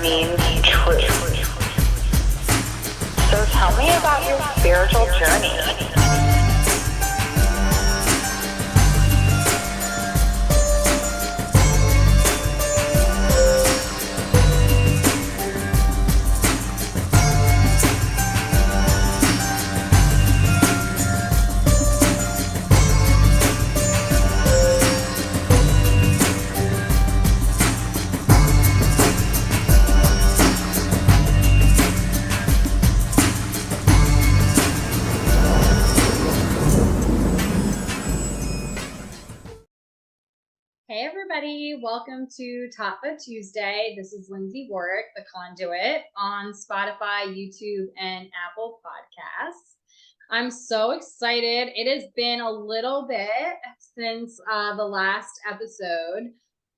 means truth. So tell me about your spiritual journey. Hey everybody, welcome to Tattva Tuesday. This is Lindsay Warwick, the conduit, on Spotify, YouTube, and Apple Podcasts. I'm so excited. It has been a little bit since the last episode,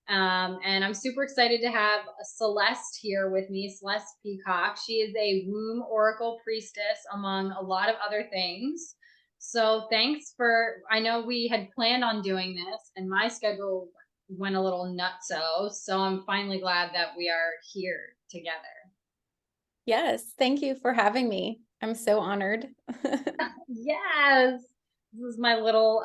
and I'm super excited to have Celeste here with me, Celeste Peacock. She is a womb Oracle Priestess, among a lot of other things. So thanks I know we had planned on doing this, and my schedule went a little nutso, so I'm finally glad that we are here together. Yes, thank you for having me. I'm so honored. Yes, this is my little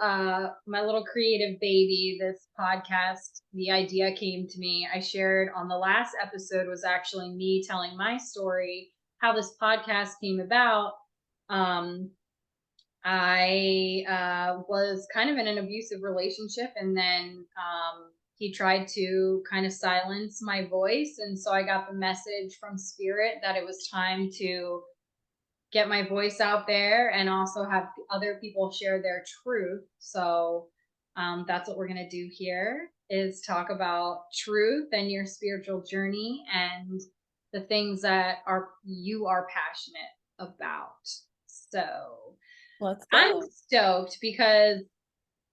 creative baby, this podcast. The idea came to me. I shared on the last episode was actually me telling my story, how this podcast came about. I was kind of in an abusive relationship, and then he tried to kind of silence my voice. And so I got the message from Spirit that it was time to get my voice out there and also have other people share their truth. So that's what we're going to do here, is talk about truth and your spiritual journey and the things that you are passionate about. So Let's go. I'm stoked because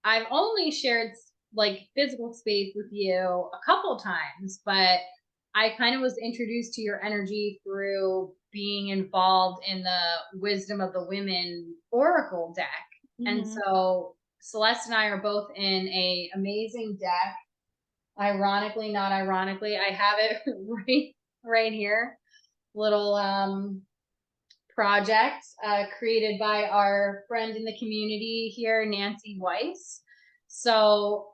I've only shared like physical space with you a couple times, but I kind of was introduced to your energy through being involved in the Wisdom of the Women Oracle deck. Mm-hmm. And so Celeste and I are both in a amazing deck. Ironically, not ironically, I have it right here. Little project created by our friend in the community here, Nancy Weiss. So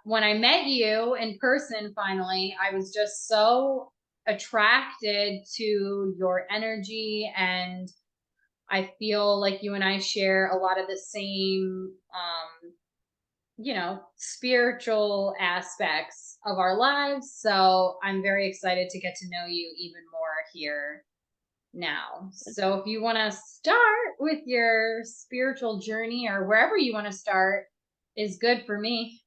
when I met you in person, finally, I was just so attracted to your energy, and I feel like you and I share a lot of the same, spiritual aspects of our lives. So I'm very excited to get to know you even more here now. So if you want to start with your spiritual journey, or wherever you want to start is good for me.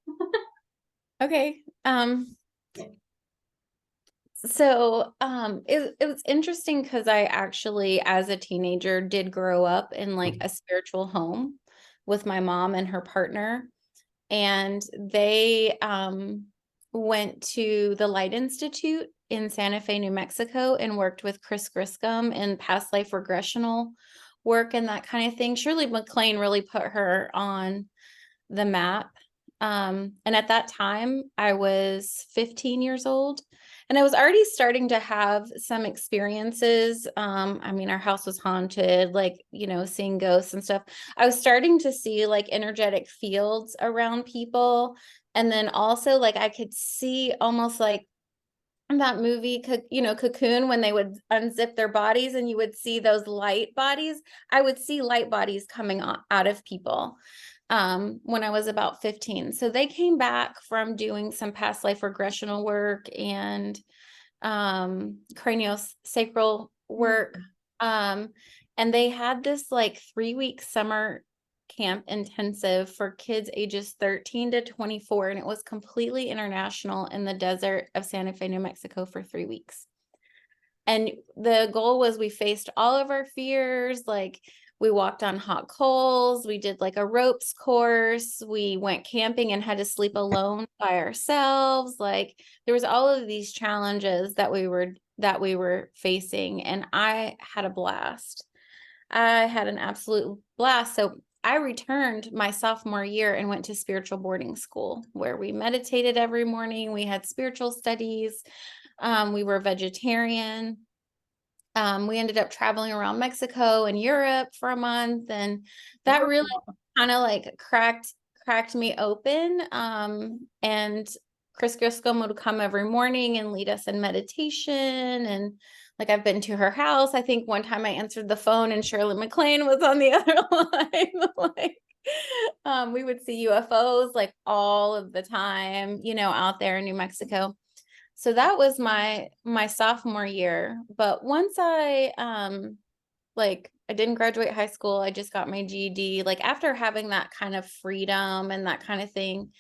Okay. So it was interesting because I actually, as a teenager, did grow up in like a spiritual home with my mom and her partner. And they went to the Light Institute in Santa Fe, New Mexico, and worked with Chris Griscom in past life regressional work and that kind of thing. Shirley MacLaine really put her on the map. And at that time, I was 15 years old, and I was already starting to have some experiences. I mean, our house was haunted, like, seeing ghosts and stuff. I was starting to see like energetic fields around people. And then also like I could see almost like that movie, Cocoon, when they would unzip their bodies and you would see those light bodies. I would see light bodies coming out of people when I was about 15. So they came back from doing some past life regressional work and craniosacral work. And they had this like 3-week summer camp intensive for kids ages 13 to 24. And it was completely international in the desert of Santa Fe, New Mexico for 3 weeks. And the goal was we faced all of our fears. Like we walked on hot coals. We did like a ropes course. We went camping and had to sleep alone by ourselves. Like there was all of these challenges that we were facing. And I had a blast. I had an absolute blast. So I returned my sophomore year and went to spiritual boarding school where we meditated every morning. We had spiritual studies. We were vegetarian. We ended up traveling around Mexico and Europe for a month, and that really kind of like cracked me open. And Chris Griscom would come every morning and lead us in meditation. And like, I've been to her house. I think one time I answered the phone and Shirley MacLaine was on the other line. Like, we would see UFOs like all of the time, you know, out there in New Mexico. So that was my sophomore year. But once I didn't graduate high school, I just got my GED. Like, after having that kind of freedom and that kind of thing,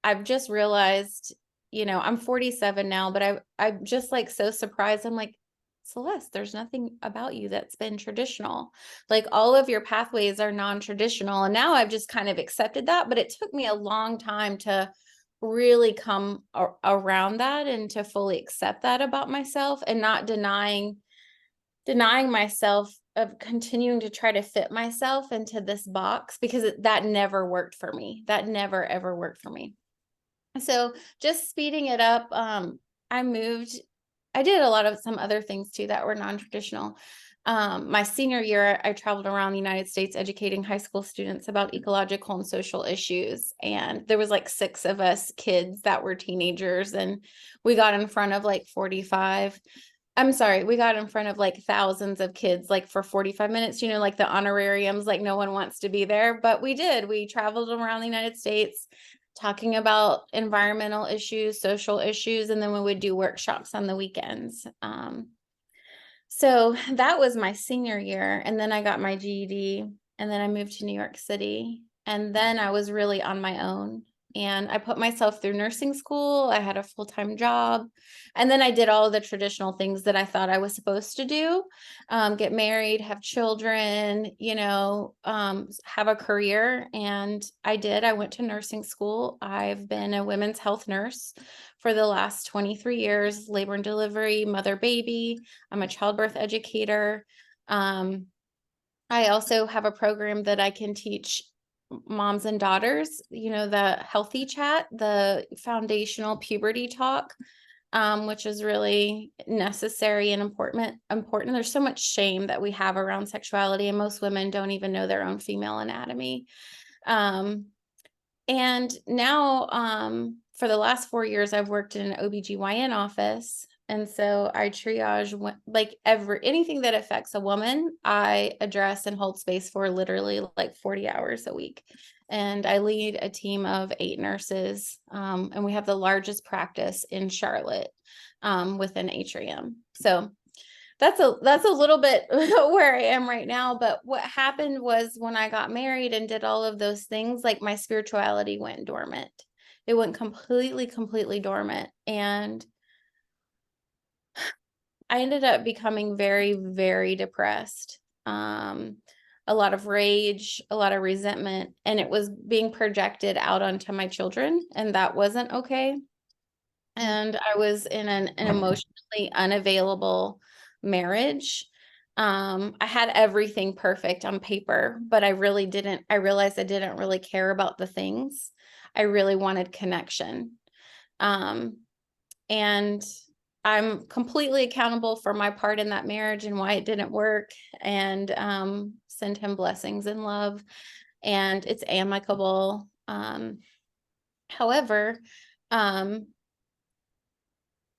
I've just realized, you know, I'm 47 now, but I'm just like so surprised. I'm like, Celeste, there's nothing about you that's been traditional. Like, all of your pathways are non-traditional. And now I've just kind of accepted that, but it took me a long time to really come around that and to fully accept that about myself, and not denying myself of continuing to try to fit myself into this box, because that never worked for me. That never, ever worked for me. So just speeding it up, I did a lot of some other things too that were non-traditional. My senior year, I traveled around the United States educating high school students about ecological and social issues. And there was like 6 of us kids that were teenagers, and we got in front of like we got in front of like thousands of kids, like for 45 minutes, you know, like the honorariums, like no one wants to be there, but we did. We traveled around the United States talking about environmental issues, social issues, and then we would do workshops on the weekends. So that was my senior year. And then I got my GED, and then I moved to New York City. And then I was really on my own. And I put myself through nursing school. I had a full-time job. And then I did all of the traditional things that I thought I was supposed to do. Get married, have children, you know, have a career. And I did. I went to nursing school. I've been a women's health nurse for the last 23 years, labor and delivery, mother, baby. I'm a childbirth educator. I also have a program that I can teach moms and daughters, you know, the healthy chat, the foundational puberty talk, which is really necessary and important. There's so much shame that we have around sexuality, and most women don't even know their own female anatomy. And now, for the last 4 years, I've worked in an OBGYN office. And so I triage like anything that affects a woman, I address and hold space for literally like 40 hours a week. And I lead a team of 8 nurses. And we have the largest practice in Charlotte, with an atrium. So that's a little bit where I am right now. But what happened was, when I got married and did all of those things, like, my spirituality went dormant. It went completely dormant. And I ended up becoming very, very depressed. A lot of rage, a lot of resentment, and it was being projected out onto my children, and that wasn't okay. And I was in an emotionally unavailable marriage. I had everything perfect on paper, but I realized I didn't really care about the things. I really wanted connection. And I'm completely accountable for my part in that marriage and why it didn't work, and send him blessings and love, and it's amicable. However,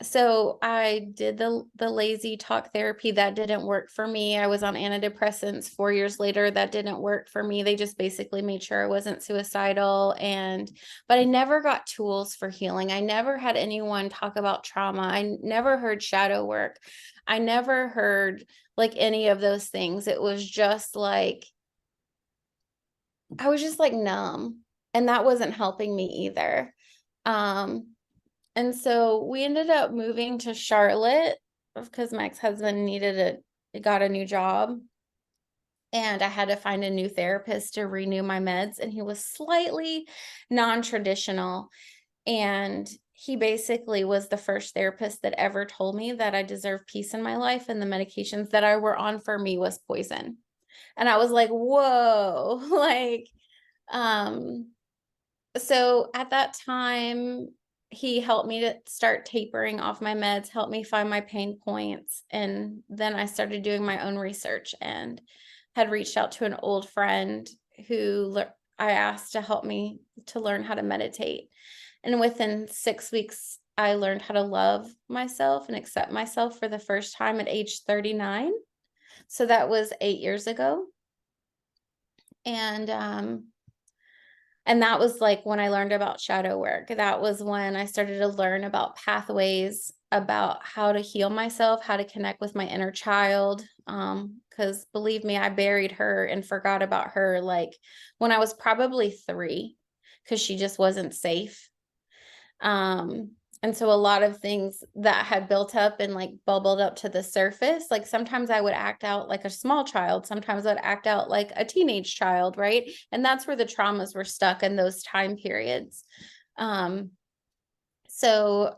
so I did the lazy talk therapy. That didn't work for me. I was on antidepressants 4 years later. That didn't work for me. They just basically made sure I wasn't suicidal. But I never got tools for healing. I never had anyone talk about trauma. I never heard shadow work. I never heard like any of those things. It was just like, I was just like numb, and that wasn't helping me either. And so we ended up moving to Charlotte because my ex-husband got a new job, and I had to find a new therapist to renew my meds. And he was slightly non-traditional. And he basically was the first therapist that ever told me that I deserve peace in my life, and the medications that I were on for me was poison. And I was like, whoa, like, so at that time, he helped me to start tapering off my meds, helped me find my pain points. And then I started doing my own research and had reached out to an old friend who I asked to help me to learn how to meditate. And within 6 weeks, I learned how to love myself and accept myself for the first time at age 39. So that was 8 years ago. And that was like when I learned about shadow work. That was when I started to learn about pathways, about how to heal myself, how to connect with my inner child. Because believe me, I buried her and forgot about her like when I was probably 3, because she just wasn't safe. And so a lot of things that had built up and like bubbled up to the surface, like sometimes I would act out like a small child, sometimes I'd act out like a teenage child, right? And that's where the traumas were stuck in those time periods. So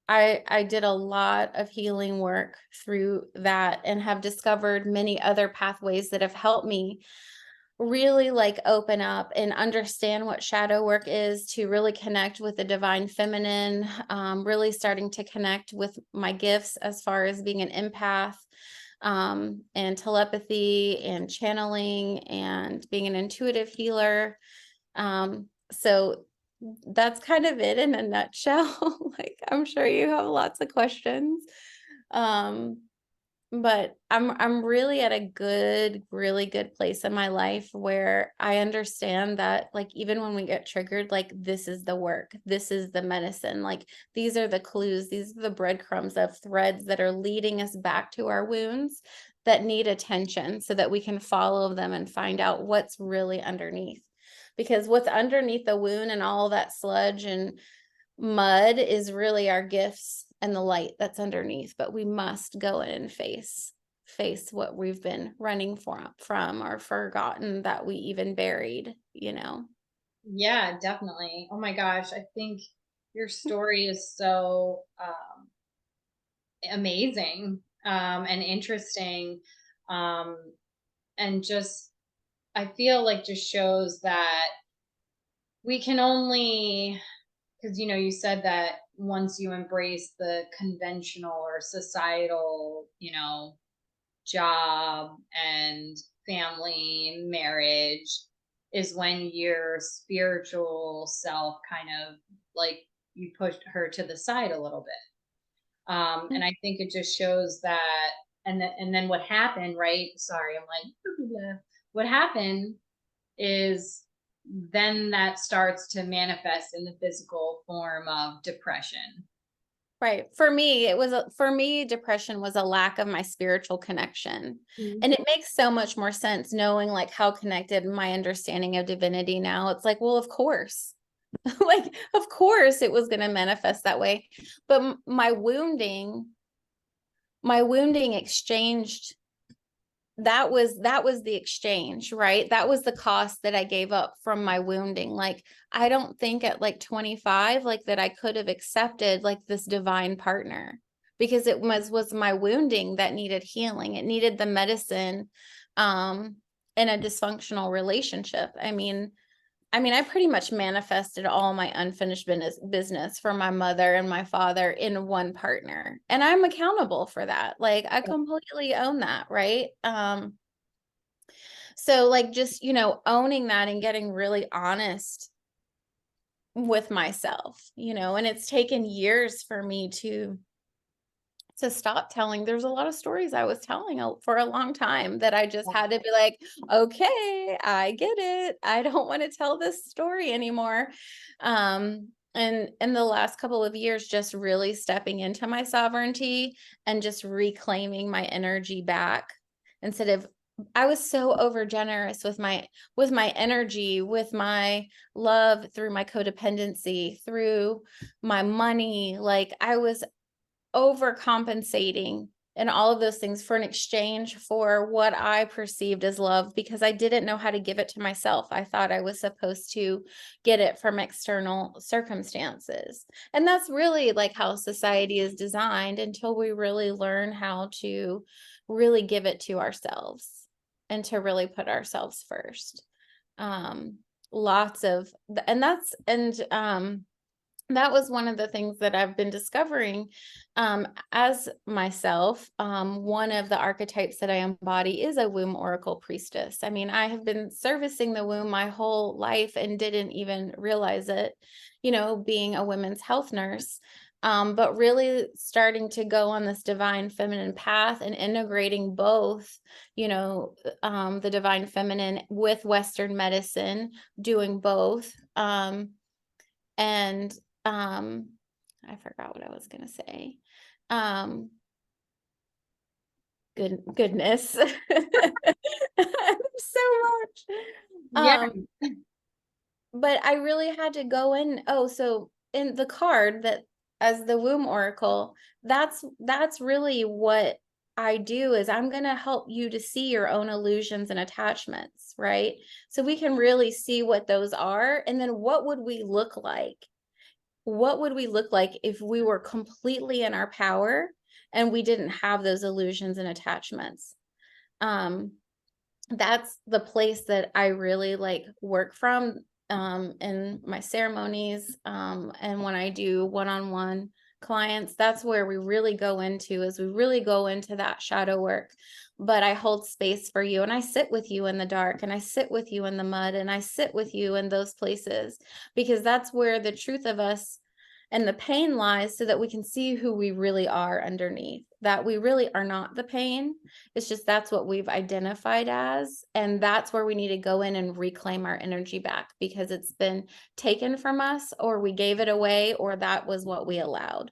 I did a lot of healing work through that and have discovered many other pathways that have helped me really like open up and understand what shadow work is, to really connect with the divine feminine, really starting to connect with my gifts as far as being an empath, and telepathy and channeling and being an intuitive healer. So that's kind of it in a nutshell. Like, I'm sure you have lots of questions. But I'm really at a really good place in my life where I understand that, like, even when we get triggered, like, this is the work, this is the medicine, like, these are the clues, these are the breadcrumbs of threads that are leading us back to our wounds that need attention so that we can follow them and find out what's really underneath. Because what's underneath the wound and all that sludge and mud is really our gifts and the light that's underneath, but we must go in and face what we've been running from or forgotten that we even buried, you know. Yeah, definitely. Oh my gosh, I think your story is so amazing, and interesting, um, and just I feel like just shows that we can only, because you said that once you embrace the conventional or societal, job and family, marriage, is when your spiritual self kind of like you pushed her to the side a little bit. And I think it just shows that, and then what happened, right? Sorry, I'm like, what happened is then that starts to manifest in the physical form of depression. Right. For me, depression was a lack of my spiritual connection. Mhm. And it makes so much more sense knowing like how connected my understanding of divinity now. It's like, well, of course, like, of course it was going to manifest that way. But my wounding exchanged, that was the exchange, right? That was the cost that I gave up from my wounding. Like, I don't think at like 25 like that I could have accepted like this divine partner, because it was my wounding that needed healing. It needed the medicine in a dysfunctional relationship. I pretty much manifested all my unfinished business for my mother and my father in one partner. And I'm accountable for that. Like, I completely own that, right? So like just, owning that and getting really honest with myself, and it's taken years for me to stop telling. There's a lot of stories I was telling for a long time that I just had to be like, okay, I get it. I don't want to tell this story anymore. And in the last couple of years, just really stepping into my sovereignty and just reclaiming my energy back, instead of, I was so over generous with my energy, with my love, through my codependency, through my money. Like, I was overcompensating and all of those things for an exchange for what I perceived as love, because I didn't know how to give it to myself. I thought I was supposed to get it from external circumstances. And that's really like how society is designed, until we really learn how to really give it to ourselves and to really put ourselves first. Lots of, and that's, and that was one of the things that I've been discovering as myself. One of the archetypes that I embody is a womb oracle priestess. I mean, I have been servicing the womb my whole life and didn't even realize it, being a women's health nurse. But really starting to go on this divine feminine path and integrating both, the divine feminine with Western medicine, doing both. And I forgot what I was gonna say. Goodness. So much. Yeah. But I really had to go in. Oh, so in the card that as the womb oracle, that's really what I do is I'm going to help you to see your own illusions and attachments, right? So we can really see what those are. And then what would we look like? What would we look like if we were completely in our power and we didn't have those illusions and attachments? That's the place that I really like work from in my ceremonies, and when I do one-on-one clients, that's where we really go into that shadow work. But I hold space for you, and I sit with you in the dark, and I sit with you in the mud, and I sit with you in those places, because that's where the truth of us and the pain lies, so that we can see who we really are underneath, that we really are not the pain. It's just that's what we've identified as. And that's where we need to go in and reclaim our energy back, because it's been taken from us, or we gave it away, or that was what we allowed.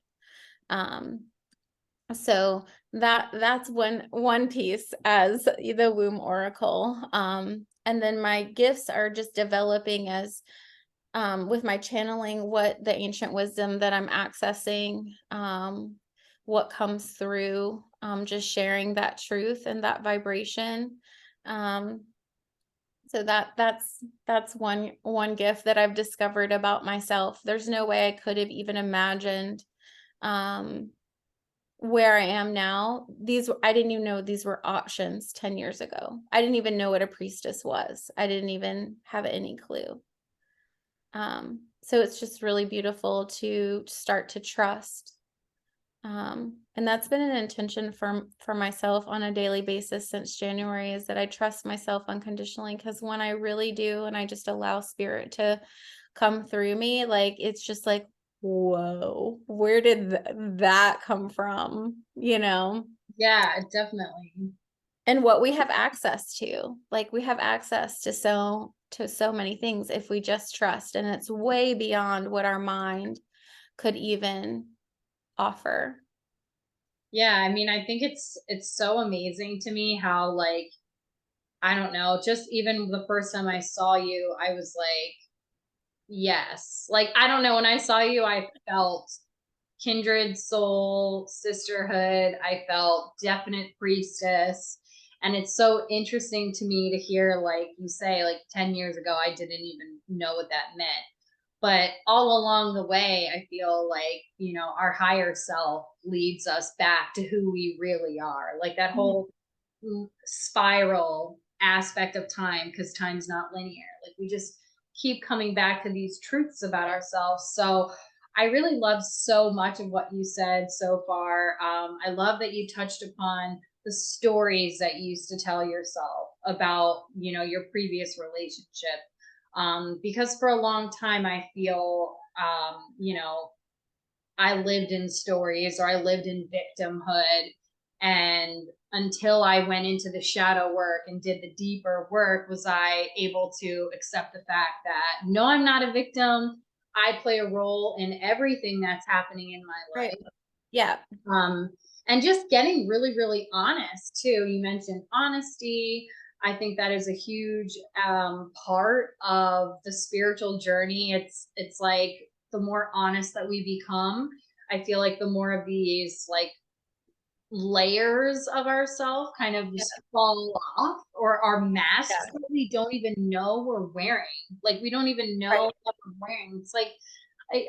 So that's one piece as the womb oracle. And then my gifts are just developing as with my channeling, what the ancient wisdom that I'm accessing, what comes through, just sharing that truth and that vibration. So that's one gift that I've discovered about myself. There's no way I could have even imagined where I am now. I didn't even know these were options 10 years ago. I didn't even know what a priestess was. I didn't even have any clue. So it's just really beautiful to start to trust. And that's been an intention for myself on a daily basis since January, is that I trust myself unconditionally, because when I really do, and I just allow spirit to come through me, like, it's just like, whoa, where did that come from? Yeah, definitely. And what we have access to, like, we have access to so many things if we just trust, and it's way beyond what our mind could even offer. Yeah, I mean, I think it's so amazing to me how, like, I don't know, just even the first time I saw you, I was like, yes. Like, I don't know, when I saw you, I felt kindred soul, sisterhood. I felt definite priestess. And it's so interesting to me to hear, like you say, like 10 years ago, I didn't even know what that meant. But all along the way, I feel like, our higher self leads us back to who we really are. Like that whole spiral aspect of time, because time's not linear. Like we just keep coming back to these truths about ourselves. So I really love so much of what you said so far. I love that you touched upon the stories that you used to tell yourself about, your previous relationship. Because for a long time, I feel, I lived in stories, or I lived in victimhood. And until I went into the shadow work and did the deeper work, was I able to accept the fact that, no, I'm not a victim. I play a role in everything that's happening in my life. Right. Yeah. And just getting really, really honest too. You mentioned honesty. I think that is a huge part of the spiritual journey. It's like the more honest that we become, I feel like the more of these like layers of ourselves kind of just fall off, or our masks that we don't even know we're wearing. Like we don't even know what we're wearing. It's like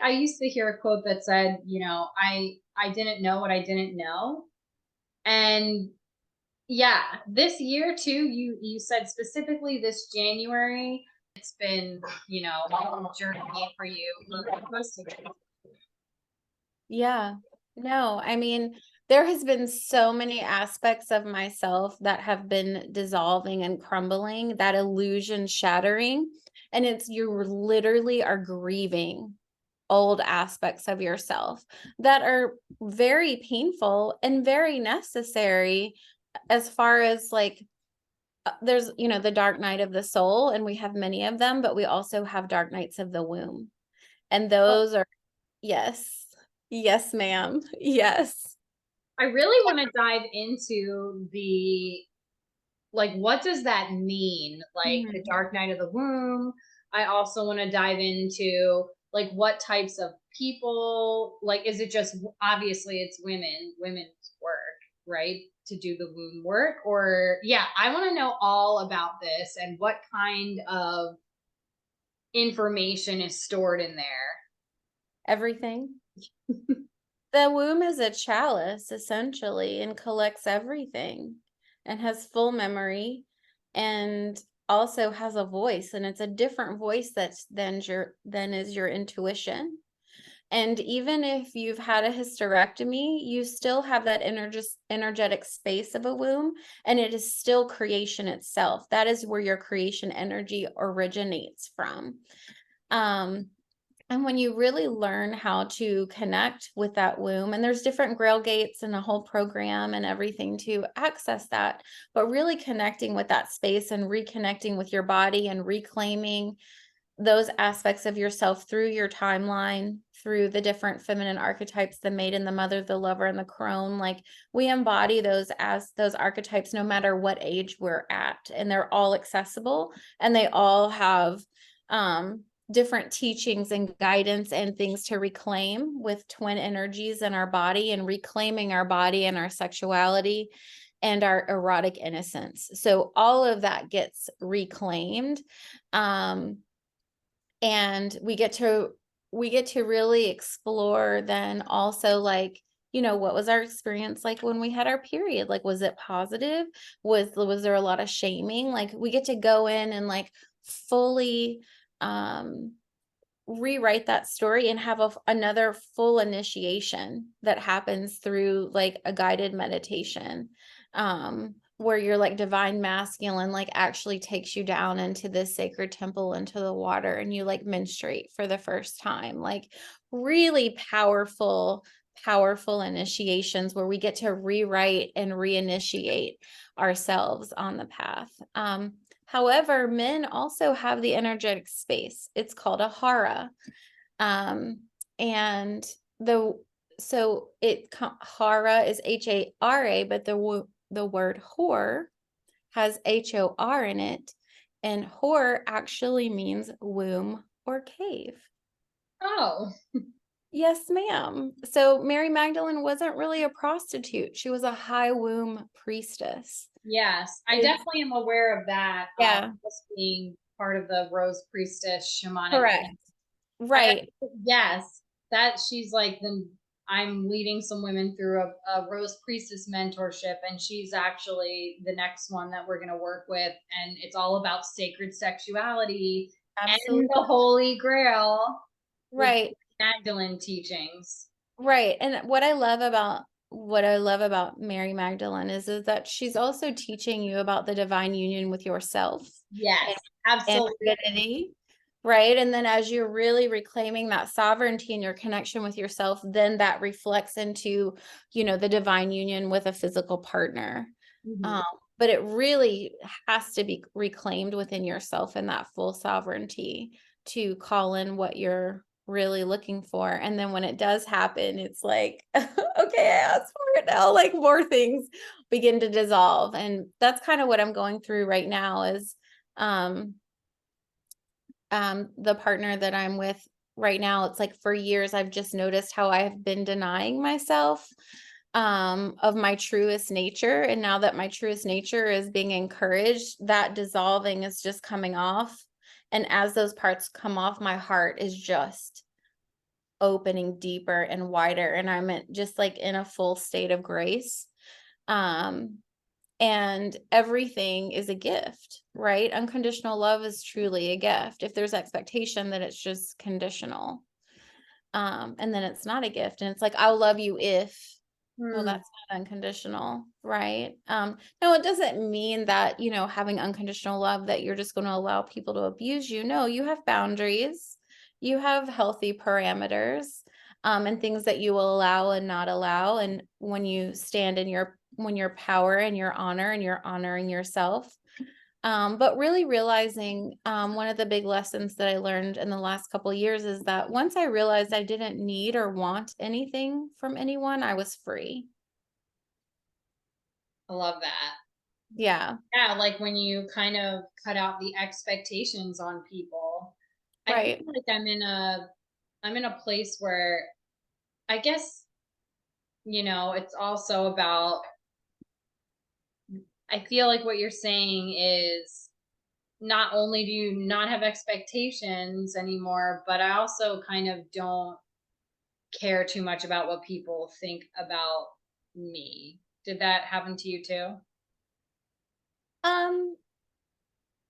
I used to hear a quote that said, I didn't know what I didn't know. And yeah, this year too, you said specifically this January, it's been, a journey for you. Yeah. No, I mean, there has been so many aspects of myself that have been dissolving and crumbling, that illusion shattering. And it's you literally are grieving old aspects of yourself that are very painful and very necessary, as far as like there's, the dark night of the soul, and we have many of them, but we also have dark nights of the womb. And Oh, those are, yes, yes, ma'am. Yes. I really want to dive into the, like, what does that mean? Like the Mhm. dark night of the womb. I also want to dive into like what types of people, like, is it just, obviously it's women's work, right? To do the womb work, or yeah, I want to know all about this and what kind of information is stored in there. Everything. The womb is a chalice, essentially, and collects everything and has full memory, and also has a voice, and it's a different voice than is your intuition. And even if you've had a hysterectomy, you still have that energetic space of a womb, and it is still creation itself. That is where your creation energy originates from. Um, and when you really learn how to connect with that womb, and there's different grail gates and a whole program and everything to access that, but really connecting with that space and reconnecting with your body and reclaiming those aspects of yourself through your timeline, through the different feminine archetypes, the maiden, the mother, the lover, and the crone. Like, we embody those as those archetypes no matter what age we're at, and they're all accessible, and they all have different teachings and guidance and things to reclaim with twin energies in our body, and reclaiming our body and our sexuality and our erotic innocence. So all of that gets reclaimed. And we get to really explore then also, like, what was our experience like when we had our period? Like, was it positive? Was there a lot of shaming? Like, we get to go in and like fully rewrite that story and have another full initiation that happens through like a guided meditation, where your like divine masculine like actually takes you down into this sacred temple, into the water, and you like menstruate for the first time. Like, really powerful initiations where we get to rewrite and reinitiate ourselves on the path. However, men also have the energetic space. It's called a hara. And the so it hara is Hara, but the word whore has HOR in it, and whore actually means womb or cave. Oh, Yes, ma'am. So Mary Magdalene wasn't really a prostitute. She was a high womb priestess. yes, I definitely am aware of that. Yeah, This being part of the Rose Priestess shamanic. correct. Right. Yes, that she's like the. I'm leading some women through a Rose Priestess mentorship, and she's actually the next one that we're going to work with, and it's all about sacred sexuality and Absolutely. the Holy Grail with Right. Magdalene teachings. Right. And what I love about Mary Magdalene is that she's also teaching you about the divine union with yourself Yes, and absolutely. divinity. Right. And then as you're really reclaiming that sovereignty and your connection with yourself, then that reflects into, the divine union with a physical partner. Mhm. Um, but it really has to be reclaimed within yourself in that full sovereignty to call in what you're really looking for. And then when it does happen, it's like, okay, I asked for it now. Like, more things begin to dissolve. And that's kind of what I'm going through right now is the partner that I'm with right now. It's like, for years, I've just noticed how I have been denying myself of my truest nature. And now that my truest nature is being encouraged, that dissolving is just coming off. And as those parts come off, my heart is just opening deeper and wider. And I'm just like in a full state of grace. And everything is a gift, right? Unconditional love is truly a gift. If there's expectation, then it's just conditional. And then it's not a gift. And it's like, I'll love you if, well, Hmm. that's not unconditional, right? No, it doesn't mean that, having unconditional love, that you're just going to allow people to abuse you. No, you have boundaries, you have healthy parameters, and things that you will allow and not allow. And when you stand in your power and your honor, and you're honoring yourself. But really realizing, one of the big lessons that I learned in the last couple of years is that once I realized I didn't need or want anything from anyone, I was free. I love that. Yeah, Yeah, like when you kind of cut out the expectations on people. I right. feel like I'm in a place where I guess, it's also about, I feel like what you're saying is not only do you not have expectations anymore, but I also kind of don't care too much about what people think about me. Did that happen to you too? Um,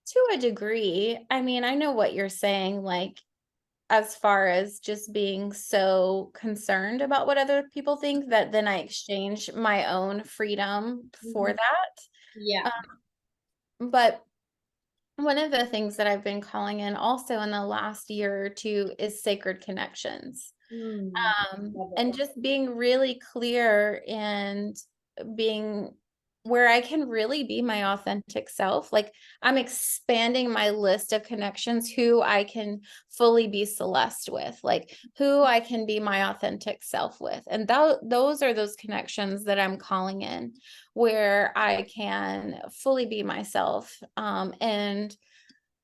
to a degree. I mean, I know what you're saying, like, as far as just being so concerned about what other people think, that then I exchange my own freedom for Mhm. that. Yeah. But one of the things that I've been calling in also in the last year or two is sacred connections. Mm, love And it. just being really clear and being where I can really be my authentic self. Like, I'm expanding my list of connections, who I can fully be Celeste with, like who I can be my authentic self with. And those are those connections that I'm calling in, where I can fully be myself. And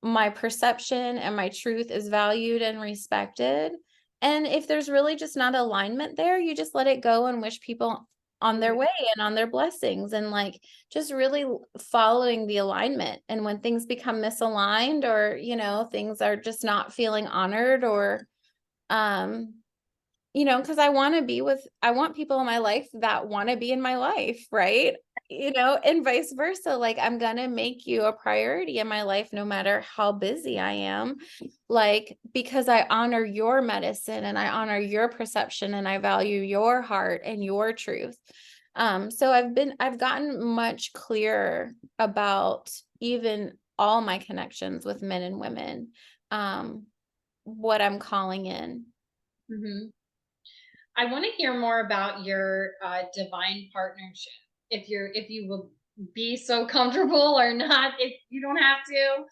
my perception and my truth is valued and respected. And if there's really just not alignment there, you just let it go and wish people on their Yeah. way and on their blessings, and like just really following the alignment. And when things become misaligned, or things are just not feeling honored, or um because I want people in my life that want to be in my life, right? And vice versa. Like, I'm gonna make you a priority in my life no matter how busy I am, like, because I honor your medicine, and I honor your perception, and I value your heart and your truth. So I've gotten much clearer about even all my connections with men and women, what I'm calling in. Hmm. I want to hear more about your divine partnership. If you will be so comfortable or not, if you don't have to.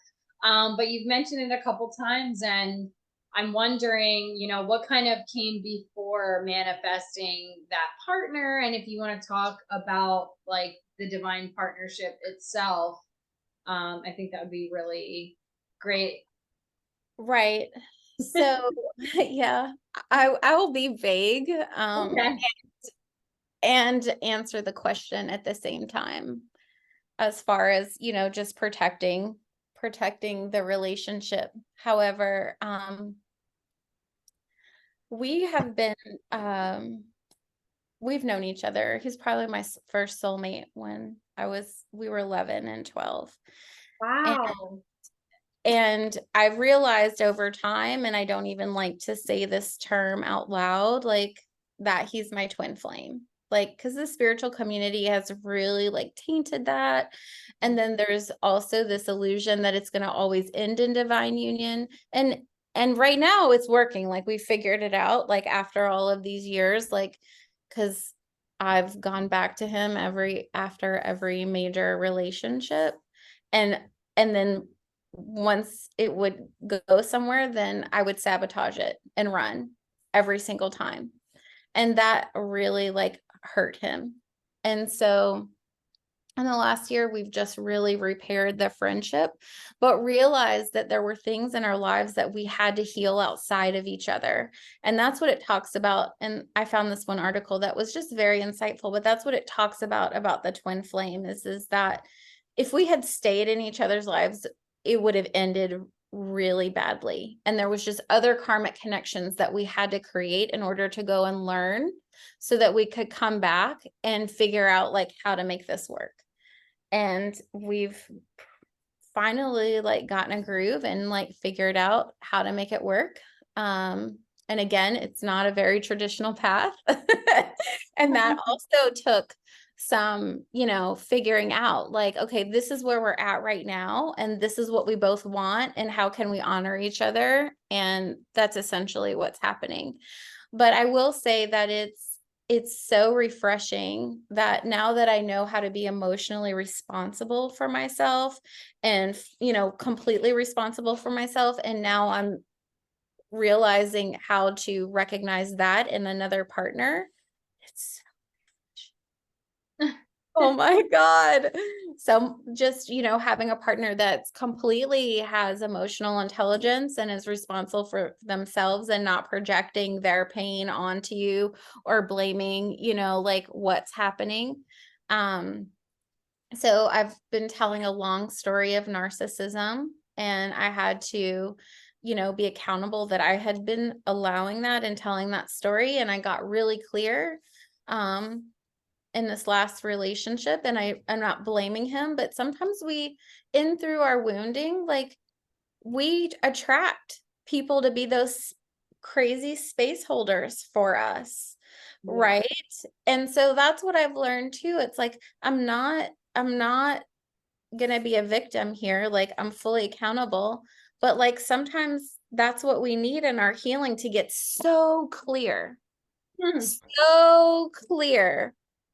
But you've mentioned it a couple times, and I'm wondering, what kind of came before manifesting that partner, and if you want to talk about like the divine partnership itself, I think that would be really great. Right. So, yeah, I will be vague, Okay. and answer the question at the same time, as far as, just protecting the relationship. However, we have been, we've known each other. He's probably my first soulmate when we were 11 and 12. Wow. And I've realized over time, and I don't even like to say this term out loud, like, that he's my twin flame. Like, because the spiritual community has really like tainted that. And then there's also this illusion that it's going to always end in divine union. And right now it's working. Like, we figured it out, like, after all of these years, like, because I've gone back to him after every major relationship. And and then once it would go somewhere, then I would sabotage it and run every single time. And that really like hurt him. And so in the last year, we've just really repaired the friendship, but realized that there were things in our lives that we had to heal outside of each other. And that's what it talks about. And I found this one article that was just very insightful, but that's what it talks about the twin flame is that if we had stayed in each other's lives, it would have ended really badly. And there was just other karmic connections that we had to create in order to go and learn, so that we could come back and figure out like how to make this work. And we've finally like gotten a groove and like figured out how to make it work. And again, it's not a very traditional path. And that also took some, you know, figuring out like, okay, this is where we're at right now, and this is what we both want, and how can we honor each other? And that's essentially what's happening. But I will say that it's so refreshing that now that I know how to be emotionally responsible for myself and, you know, completely responsible for myself, and now I'm realizing how to recognize that in another partner. It's oh my God. So just, you know, having a partner that's completely has emotional intelligence and is responsible for themselves and not projecting their pain onto you or blaming, you know, like what's happening. So I've been telling a long story of narcissism, and I had to, you know, be accountable that I had been allowing that and telling that story. And I got really clear in this last relationship, and I'm not blaming him, but sometimes through our wounding, like we attract people to be those crazy space holders for us. Yeah. Right. And so that's what I've learned too. It's like, I'm not gonna be a victim here. Like I'm fully accountable, but like sometimes that's what we need in our healing to get so clear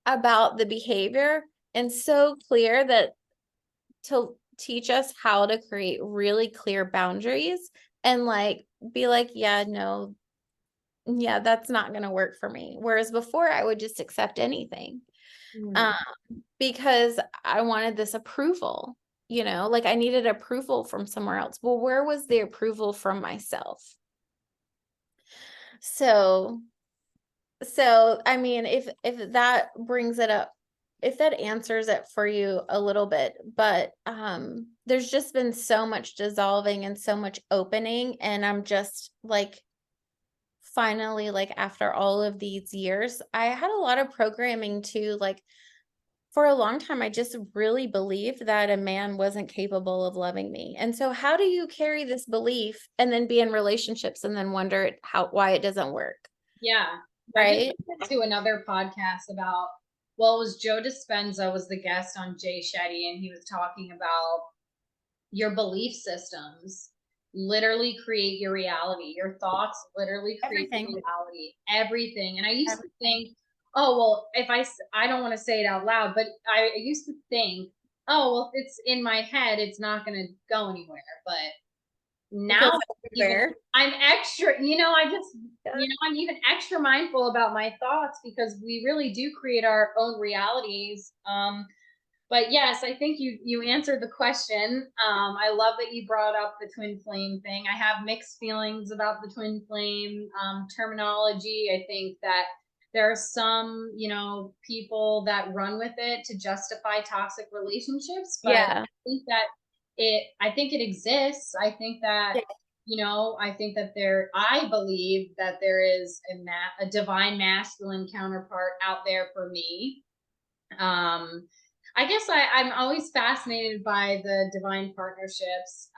about the behavior, and so clear that to teach us how to create really clear boundaries and like be like, yeah, no, yeah, that's not going to work for me. Whereas before I would just accept anything because I wanted this approval, you know, like I needed approval from somewhere else. Well, where was the approval from myself? So I mean, if that brings it up, if that answers it for you a little bit, but there's just been so much dissolving and so much opening, and I'm just like finally, like after all of these years, I had a lot of programming too. Like for a long time, I just really believed that a man wasn't capable of loving me. And so how do you carry this belief and then be in relationships and then wonder why it doesn't work? Yeah. Right. I just listened to another podcast about, well, it was Joe Dispenza was the guest on Jay Shetty, and he was talking about your belief systems literally create your reality. Your thoughts literally create your reality, everything. And I used to think, oh, well, I don't want to say it out loud, but I used to think, oh, well, if it's in my head, it's not going to go anywhere. But now I'm extra, I'm even extra mindful about my thoughts because we really do create our own realities. But yes, I think you answered the question. I love that you brought up the twin flame thing. I have mixed feelings about the twin flame terminology. I think that there are some, people that run with it to justify toxic relationships, but I think that I think it exists. I think that, I believe that there is a divine masculine counterpart out there for me. I guess I'm always fascinated by the divine partnerships.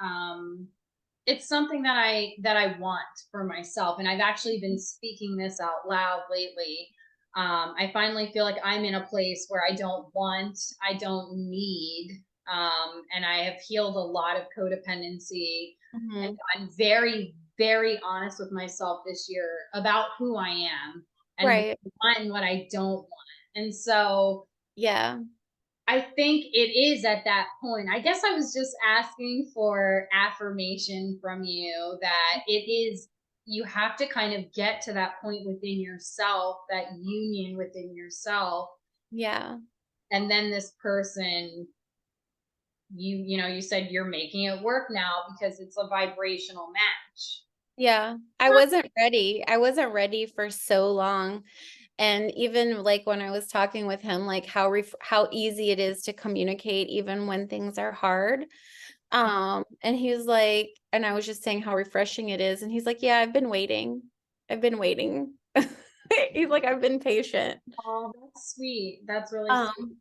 It's something that I want for myself, and I've actually been speaking this out loud lately. I finally feel like I'm in a place where I don't want, I don't need, and I have healed a lot of codependency. And I'm very, very honest with myself this year about who I am and what I want and what I don't want. And so, I think it is at that point. I guess I was just asking for affirmation from you that it is, you have to kind of get to that point within yourself, that union within yourself. Yeah. And then this person, you said you're making it work now because it's a vibrational match. Yeah. I wasn't ready. I wasn't ready for so long. And even like when I was talking with him, like how easy it is to communicate even when things are hard. And he was like, and I was just saying how refreshing it is. And he's like, yeah, I've been waiting. He's like, I've been patient. Oh, that's sweet. That's really sweet.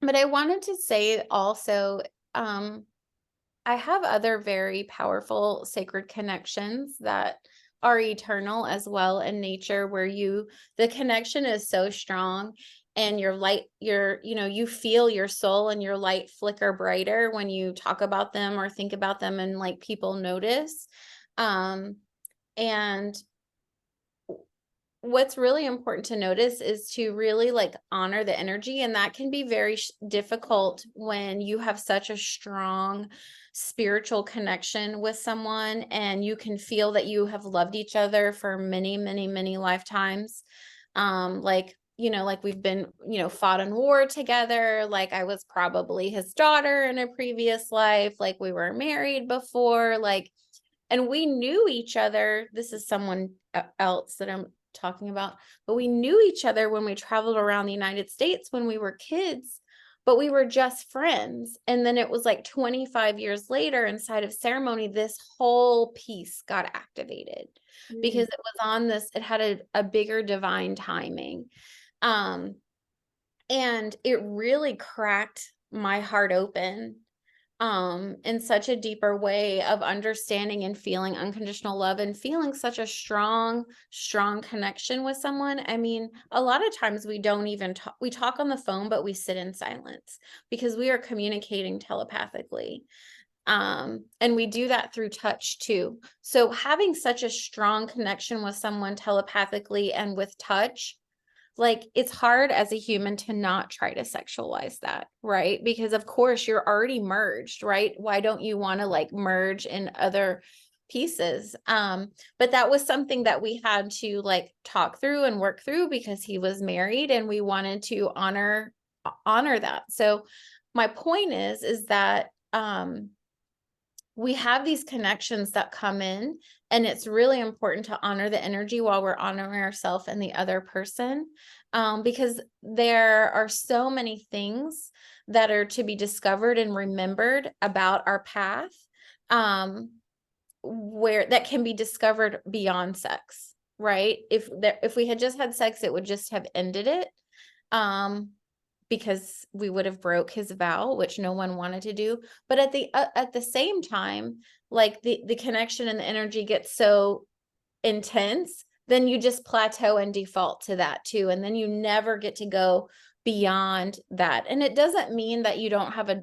But I wanted to say also, I have other very powerful sacred connections that are eternal as well in nature, where the connection is so strong, and your light, you feel your soul and your light flicker brighter when you talk about them or think about them, and like people notice. And what's really important to notice is to really like honor the energy. And that can be very difficult when you have such a strong spiritual connection with someone, and you can feel that you have loved each other for many, many, many lifetimes. Like, like we've been, fought in war together. Like I was probably his daughter in a previous life. Like we were married before, like, and we knew each other. This is someone else that I'm talking about, but we knew each other when we traveled around the United States when we were kids, but we were just friends. And then it was like 25 years later, inside of ceremony, this whole piece got activated because it was on this, it had a bigger divine timing. And it really cracked my heart open in such a deeper way of understanding and feeling unconditional love and feeling such a strong connection with someone. I mean, a lot of times we don't even talk, we talk on the phone, but we sit in silence because we are communicating telepathically. And we do that through touch too. So having such a strong connection with someone telepathically and with touch, like it's hard as a human to not try to sexualize that, right? Because of course you're already merged, right? Why don't you want to like merge in other pieces? But that was something that we had to like talk through and work through because he was married and we wanted to honor that. So my point is that we have these connections that come in, and it's really important to honor the energy while we're honoring ourselves and the other person, because there are so many things that are to be discovered and remembered about our path, where that can be discovered beyond sex, right? If we had just had sex, it would just have ended it. Because we would have broke his vow, which no one wanted to do. But at the same time, like the connection and the energy gets so intense, then you just plateau and default to that too. And then you never get to go beyond that. And it doesn't mean that you don't have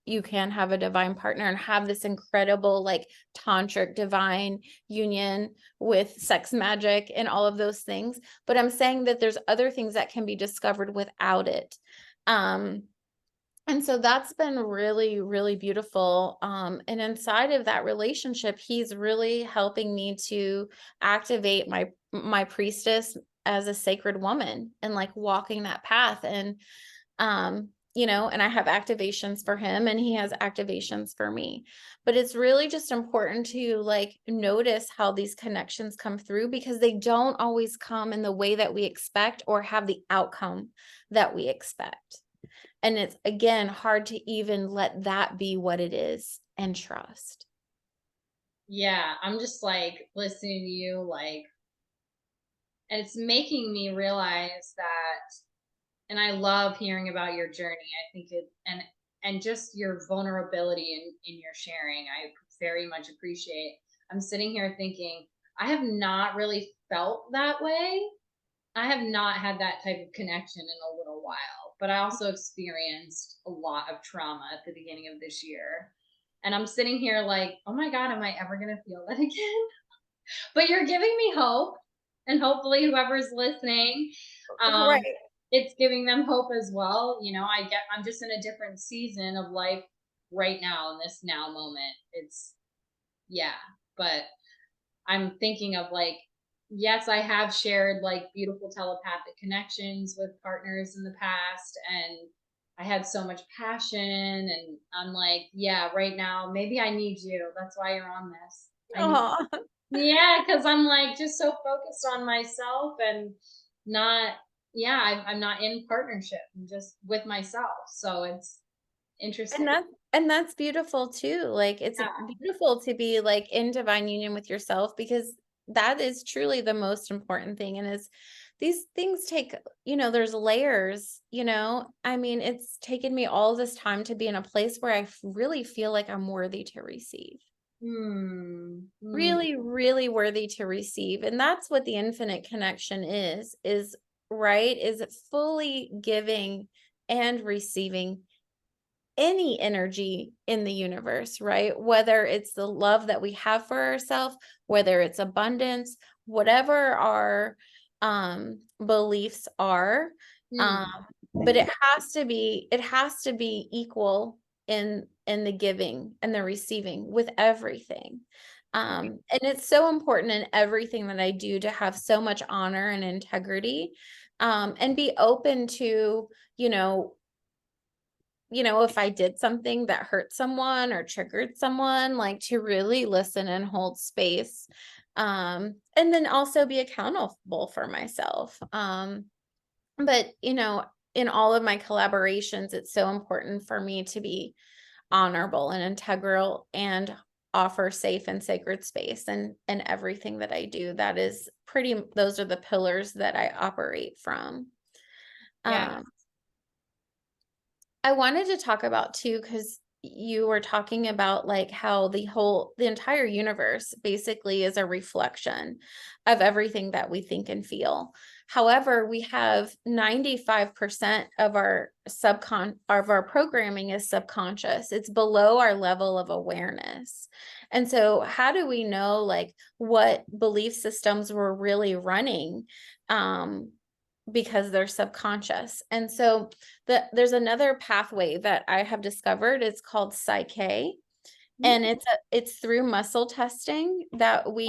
you can have a divine partner and have this incredible like tantric divine union with sex magic and all of those things. But I'm saying that there's other things that can be discovered without it. And so that's been really, really beautiful. And inside of that relationship, he's really helping me to activate my priestess as a sacred woman and like walking that path. And, and I have activations for him and he has activations for me. But it's really just important to like notice how these connections come through, because they don't always come in the way that we expect or have the outcome that we expect. And it's, again, hard to even let that be what it is and trust. Yeah, I'm just like listening to you, like, and it's making me realize that, and I love hearing about your journey. I think and just your vulnerability in your sharing, I very much appreciate. I'm sitting here thinking, I have not really felt that way. I have not had that type of connection in a little while, but I also experienced a lot of trauma at the beginning of this year. And I'm sitting here like, oh my God, am I ever going to feel that again? But you're giving me hope. And hopefully whoever's listening, Right. it's giving them hope as well. I'm just in a different season of life right now in this now moment. But I'm thinking of like, yes, I have shared like beautiful telepathic connections with partners in the past, and I had so much passion, and I'm like, yeah, right now, maybe I need you. That's why you're on this. Yeah, because I'm like just so focused on myself and not, I'm not in partnership. I'm just with myself. So it's interesting. And that's beautiful too. Like it's beautiful to be like in divine union with yourself, because that is truly the most important thing. And these things take, there's layers, I mean, it's taken me all this time to be in a place where I really feel like I'm worthy to receive. Really, really worthy to receive. And that's what the infinite connection is right, is fully giving and receiving any energy in the universe, right? Whether it's the love that we have for ourselves, whether it's abundance, whatever our beliefs are, but it has to be equal in the giving and the receiving with everything. And it's so important in everything that I do to have so much honor and integrity, and be open to, if I did something that hurt someone or triggered someone, like to really listen and hold space. And then also be accountable for myself. But in all of my collaborations, it's so important for me to be honorable and integral and offer safe and sacred space and everything that I do. Those are the pillars that I operate from. Yeah. I wanted to talk about too, because you were talking about like how the entire universe basically is a reflection of everything that we think and feel. However, we have 95% of our programming is subconscious. It's below our level of awareness. And so how do we know like what belief systems we're really running? Because they're subconscious. And so there's another pathway that I have discovered. It's called Psych-k, and it's through muscle testing that we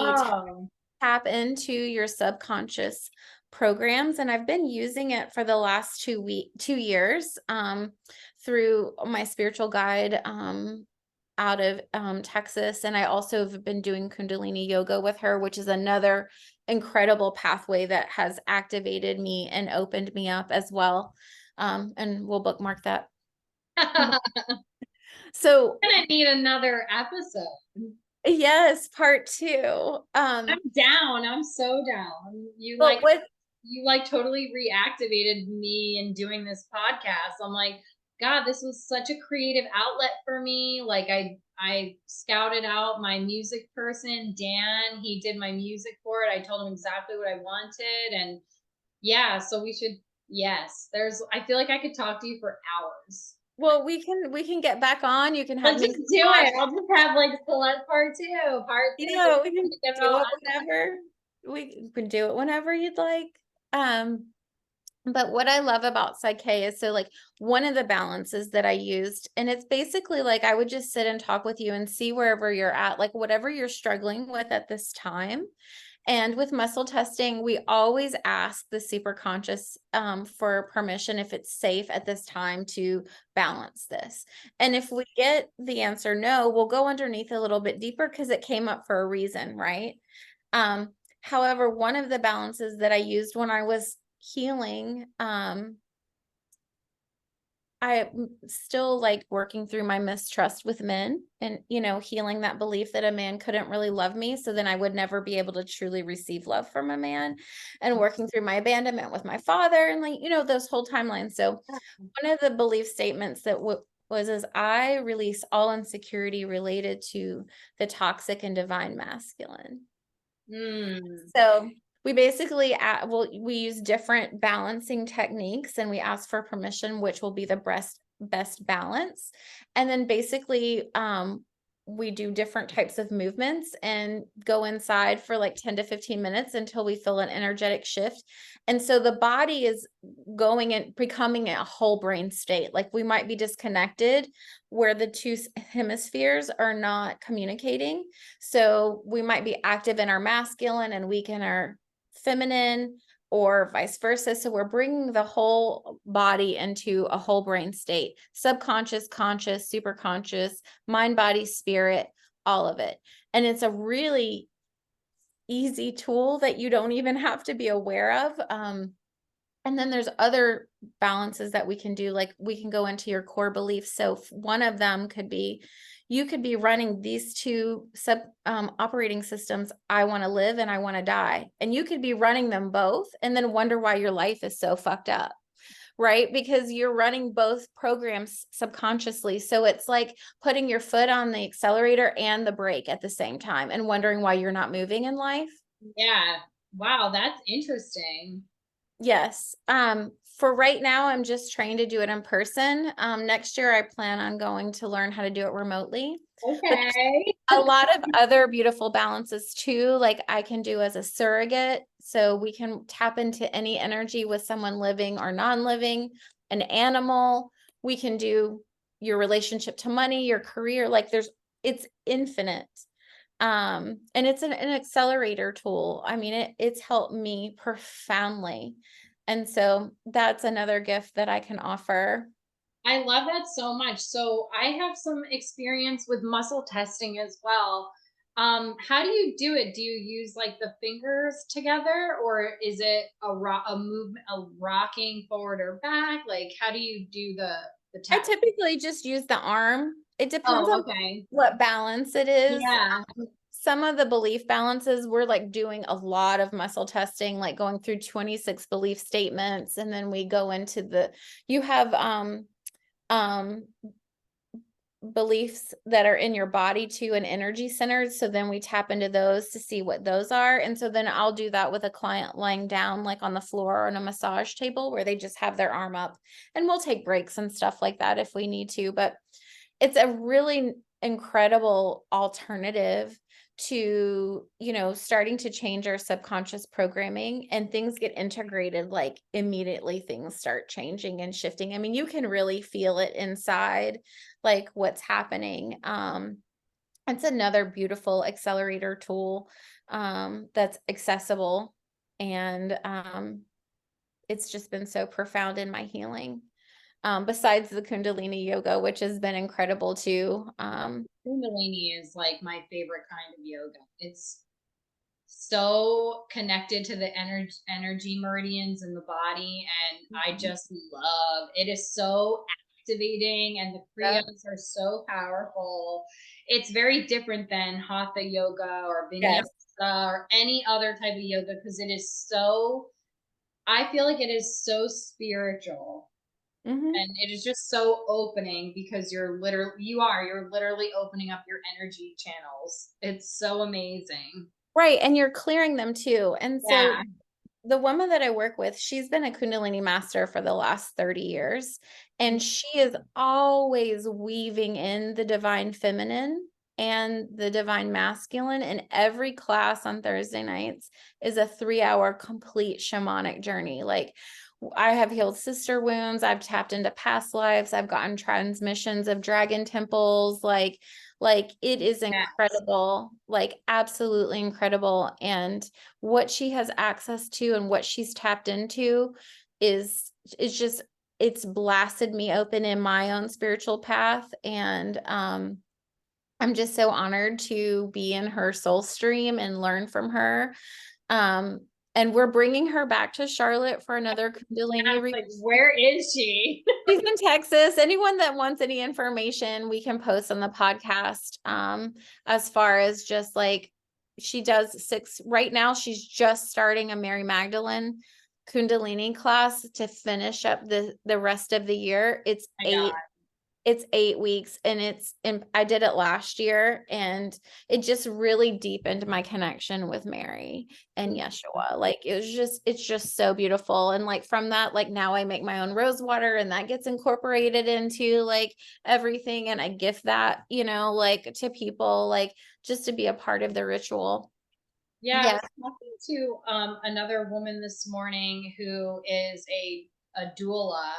tap into your subconscious programs. And I've been using it for the last 2 years through my spiritual guide out of Texas. And I also have been doing Kundalini yoga with her, which is another incredible pathway that has activated me and opened me up as well. And we'll bookmark that. So I'm gonna need another episode. Yes, part 2. I'm down. I'm so down. You totally reactivated me in doing this podcast. I'm like, God, this was such a creative outlet for me. Like I scouted out my music person, Dan. He did my music for it. I told him exactly what I wanted. And yeah, so I feel like I could talk to you for hours. Well, we can get back on. You can have Let's just do it. I'll just have like Celeste part 2. We can do it whenever. We can do it whenever you'd like. But what I love about Psych-k is, so like one of the balances that I used, and it's basically like I would just sit and talk with you and see wherever you're at, like whatever you're struggling with at this time. And with muscle testing, we always ask the superconscious for permission if it's safe at this time to balance this. And if we get the answer no, we'll go underneath a little bit deeper because it came up for a reason, right? However, one of the balances that I used when I was healing, I'm still like working through my mistrust with men and, healing that belief that a man couldn't really love me. So then I would never be able to truly receive love from a man, and working through my abandonment with my father and like, those whole timelines. So one of the belief statements that is I release all insecurity related to the toxic and divine masculine. So we basically we use different balancing techniques, and we ask for permission, which will be the best balance. And then basically we do different types of movements and go inside for like 10 to 15 minutes until we feel an energetic shift. And so the body is going and becoming a whole brain state. Like we might be disconnected where the two hemispheres are not communicating. So we might be active in our masculine and weak in our feminine, or vice versa. So we're bringing the whole body into a whole brain state: subconscious, conscious, super conscious, mind, body, spirit, all of it. And it's a really easy tool that you don't even have to be aware of. And then there's other balances that we can do. Like we can go into your core beliefs. So one of them could be, you could be running these two operating systems. I want to live and I want to die. And you could be running them both and then wonder why your life is so fucked up. right? Because you're running both programs subconsciously. So it's like putting your foot on the accelerator and the brake at the same time and wondering why you're not moving in life. Yeah. Wow, that's interesting. Yes. For right now, I'm just trying to do it in person. Next year, I plan on going to learn how to do it remotely. But Okay. a lot of other beautiful balances too, like I can do as a surrogate. So we can tap into any energy with someone living or non-living, an animal. We can do your relationship to money, your career, like it's infinite. And it's an accelerator tool. I mean, it's helped me profoundly. And so that's another gift that I can offer. I love that so much. So I have some experience with muscle testing as well. How do you do it? Do you use like the fingers together, or is it a movement, a rocking forward or back? Like, how do you do the I test? typically just use the arm. It depends Oh, on okay. what balance it is. Yeah. Some of the belief balances, we're like doing a lot of muscle testing, like going through 26 belief statements. And then we go into you have um beliefs that are in your body too and energy centers. So then we tap into those to see what those are. And so then I'll do that with a client lying down like on the floor or on a massage table where they just have their arm up, and we'll take breaks and stuff like that if we need to. But it's a really incredible alternative to, starting to change our subconscious programming, and things get integrated, like immediately things start changing and shifting. I mean, you can really feel it inside, like what's happening. It's another beautiful accelerator tool that's accessible, and it's just been so profound in my healing. Besides the Kundalini yoga, which has been incredible too. Kundalini is like my favorite kind of yoga. It's so connected to the energy meridians in the body, and I just love it. Is so activating, and the Yeah. kriyas are so powerful. It's very different than hatha yoga or vinyasa Yes. or any other type of yoga, because it is so, I feel like it is so spiritual. Mm-hmm. And it is just so opening, because you're literally opening up your energy channels. It's so amazing. Right. And you're clearing them too. And so Yeah. the woman that I work with, she's been a Kundalini master for the last 30 years, and she is always weaving in the divine feminine and the divine masculine. And every class on Thursday nights is a 3-hour complete shamanic journey. Like, I have healed sister wounds. I've tapped into past lives. I've gotten transmissions of dragon temples. Like it is incredible, like absolutely incredible. And what she has access to and what she's tapped into is just, it's blasted me open in my own spiritual path. And I'm just so honored to be in her soul stream and learn from her. And we're bringing her back to Charlotte for another Kundalini retreat. Like, where is she? She's in Texas. Anyone that wants any information, we can post on the podcast. As far as just like, she does 6 right now. She's just starting a Mary Magdalene Kundalini class to finish up the rest of the year. It's My God. 8 weeks, and I did it last year, and it just really deepened my connection with Mary and Yeshua. Like it's just so beautiful. And like from that, like now I make my own rose water, and that gets incorporated into like everything. And I gift that, like to people, like just to be a part of the ritual. Yeah, I Yeah. was talking to another woman this morning who is a doula.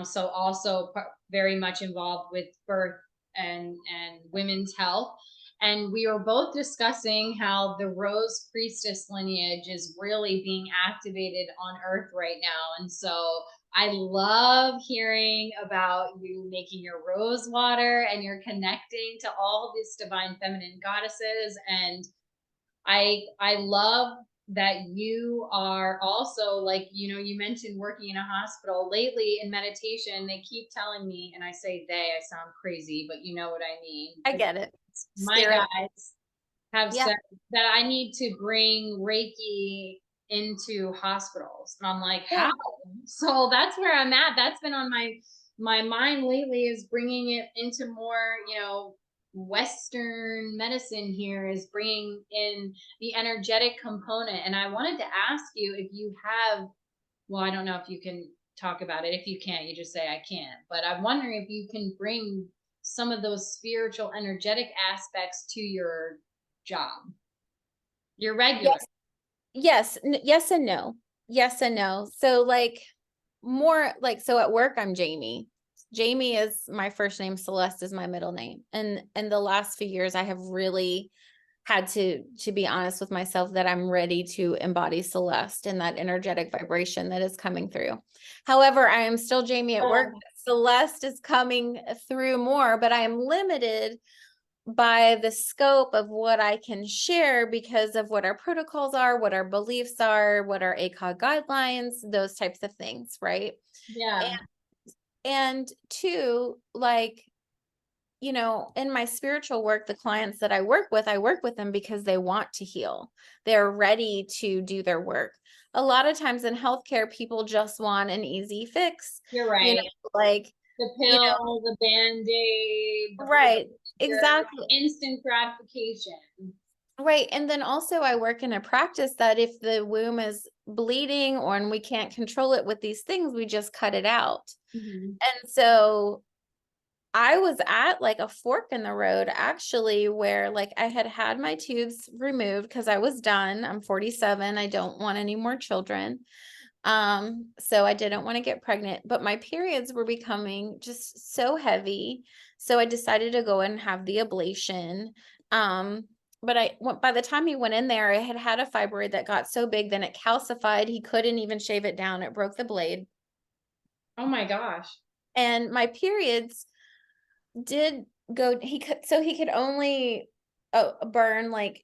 So also very much involved with birth and women's health. And we were both discussing how the Rose Priestess lineage is really being activated on Earth right now. And so I love hearing about you making your rose water, and you're connecting to all these divine feminine goddesses. And I love that you are also, like, you mentioned working in a hospital lately in meditation. They keep telling me, and I say I sound crazy, but you know what I mean. I get it. My Spirit. guys have Yeah. said that I need to bring Reiki into hospitals. And I'm like, Yeah. how? So that's where I'm at. That's been on my mind lately, is bringing it into more, Western medicine here, is bringing in the energetic component. And I wanted to ask you if you have, well, I don't know if you can talk about it. If you can't, you just say I can't. But I'm wondering if you can bring some of those spiritual, energetic aspects to your job, your regular. Yes and no. Yes and no. So like more like, so at work I'm Jamie. Jamie is my first name, Celeste is my middle name. And the last few years I have really had to be honest with myself that I'm ready to embody Celeste and that energetic vibration that is coming through. However, I am still Jamie at work. Celeste is coming through more, but I am limited by the scope of what I can share because of what our protocols are, what our beliefs are, what our ACOG guidelines, those types of things, right? Yeah. And two, like, in my spiritual work, the clients that I work with them because they want to heal. They're ready to do their work. A lot of times in healthcare, people just want an easy fix. You're right. Like the pill, the Band-Aid, right, exactly. Instant gratification. Right. And then also I work in a practice that if the womb is bleeding and we can't control it with these things, we just cut it out. Mm-hmm. And so I was at like a fork in the road actually, where like I had my tubes removed because I was done. I'm 47. I don't want any more children. So I didn't want to get pregnant, but my periods were becoming just so heavy. So I decided to go and have the ablation. But by the time he went in there, I had a fibroid that got so big, then it calcified. He couldn't even shave it down. It broke the blade. Oh my gosh. And my periods did go, he could only burn like,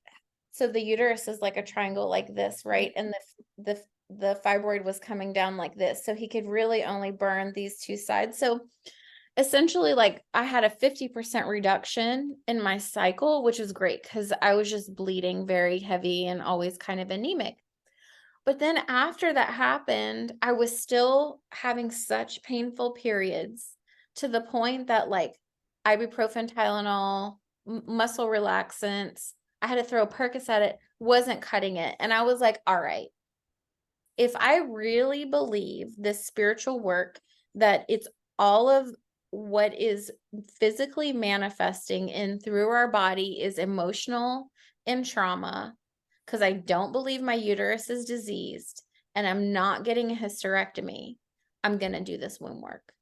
so the uterus is like a triangle like this, right? And the fibroid was coming down like this. So he could really only burn these two sides. So essentially, like I had a 50% reduction in my cycle, which was great because I was just bleeding very heavy and always kind of anemic. But then after that happened, I was still having such painful periods to the point that like ibuprofen, Tylenol, muscle relaxants, I had to throw a Percocet at it, wasn't cutting it. And I was like, all right, if I really believe this spiritual work, that it's all of what is physically manifesting in through our body is emotional and trauma, because I don't believe my uterus is diseased and I'm not getting a hysterectomy, I'm going to do this womb work.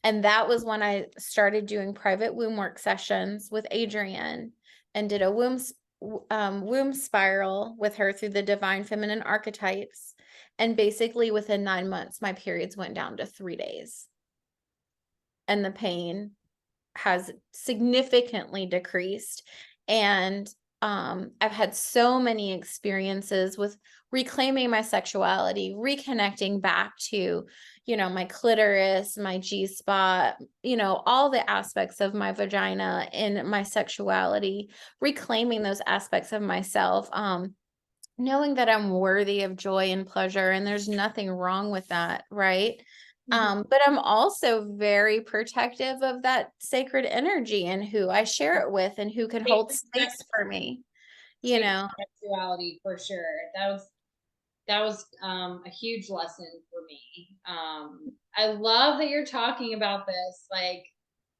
And that was when I started doing private womb work sessions with Adrienne and did a womb spiral with her through the divine feminine archetypes. And basically within 9 months, my periods went down to 3 days. And the pain has significantly decreased. And I've had so many experiences with reclaiming my sexuality, reconnecting back to, my clitoris, my G-spot, all the aspects of my vagina and my sexuality, reclaiming those aspects of myself, knowing that I'm worthy of joy and pleasure, and there's nothing wrong with that, right? But I'm also very protective of that sacred energy and who I share it with and who can hold space for me, Sexuality, for sure. That was a huge lesson for me. I love that you're talking about this. Like,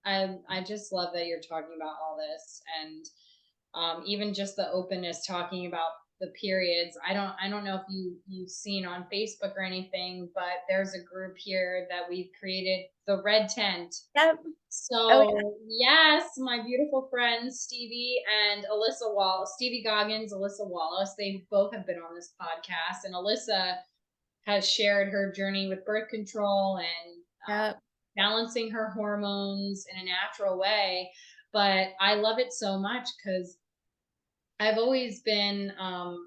I just love that you're talking about all this, and even just the openness, talking about the periods. I don't know if you've seen on Facebook or anything, but there's a group here that we've created, the Red Tent. Yep. So Oh, yeah. yes, my beautiful friends Stevie and Alyssa Wallace, Stevie Goggins, Alyssa Wallace, they both have been on this podcast, and Alyssa has shared her journey with birth control and Yep. balancing her hormones in a natural way. But I love it so much because I've always been,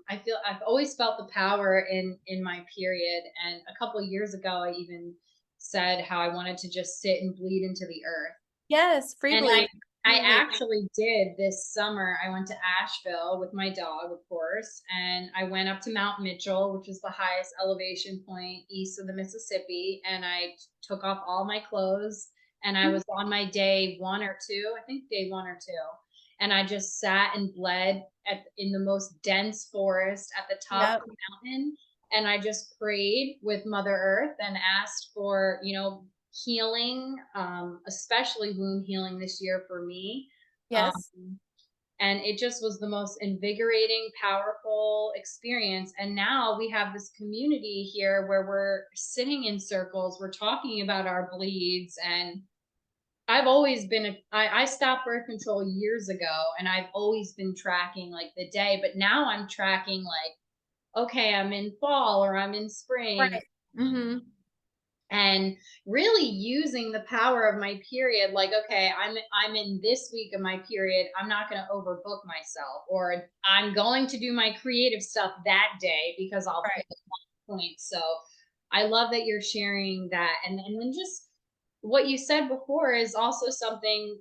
I've always felt the power in my period. And a couple of years ago, I even said how I wanted to just sit and bleed into the earth. Yes, free And bleed. I actually did this summer. I went to Asheville with my dog, of course, and I went up to Mount Mitchell, which is the highest elevation point east of the Mississippi, and I took off all my clothes, and I was on my day 1 or 2, I think day 1 or 2, and I just sat and bled in the most dense forest at the top Yep. of the mountain, and I just prayed with Mother Earth and asked for, healing, especially wound healing this year for me. Um, Yes. and it just was the most invigorating, powerful experience. And now we have this community here where we're sitting in circles, we're talking about our bleeds. And I've always been, I stopped birth control years ago, and I've always been tracking like the day, but now I'm tracking like, okay, I'm in fall or I'm in spring. Right. Mm-hmm. And really using the power of my period, like, okay, I'm in this week of my period, I'm not going to overbook myself, or I'm going to do my creative stuff that day because I'll Right. feel one point. So I love that you're sharing that. And then just what you said before is also something,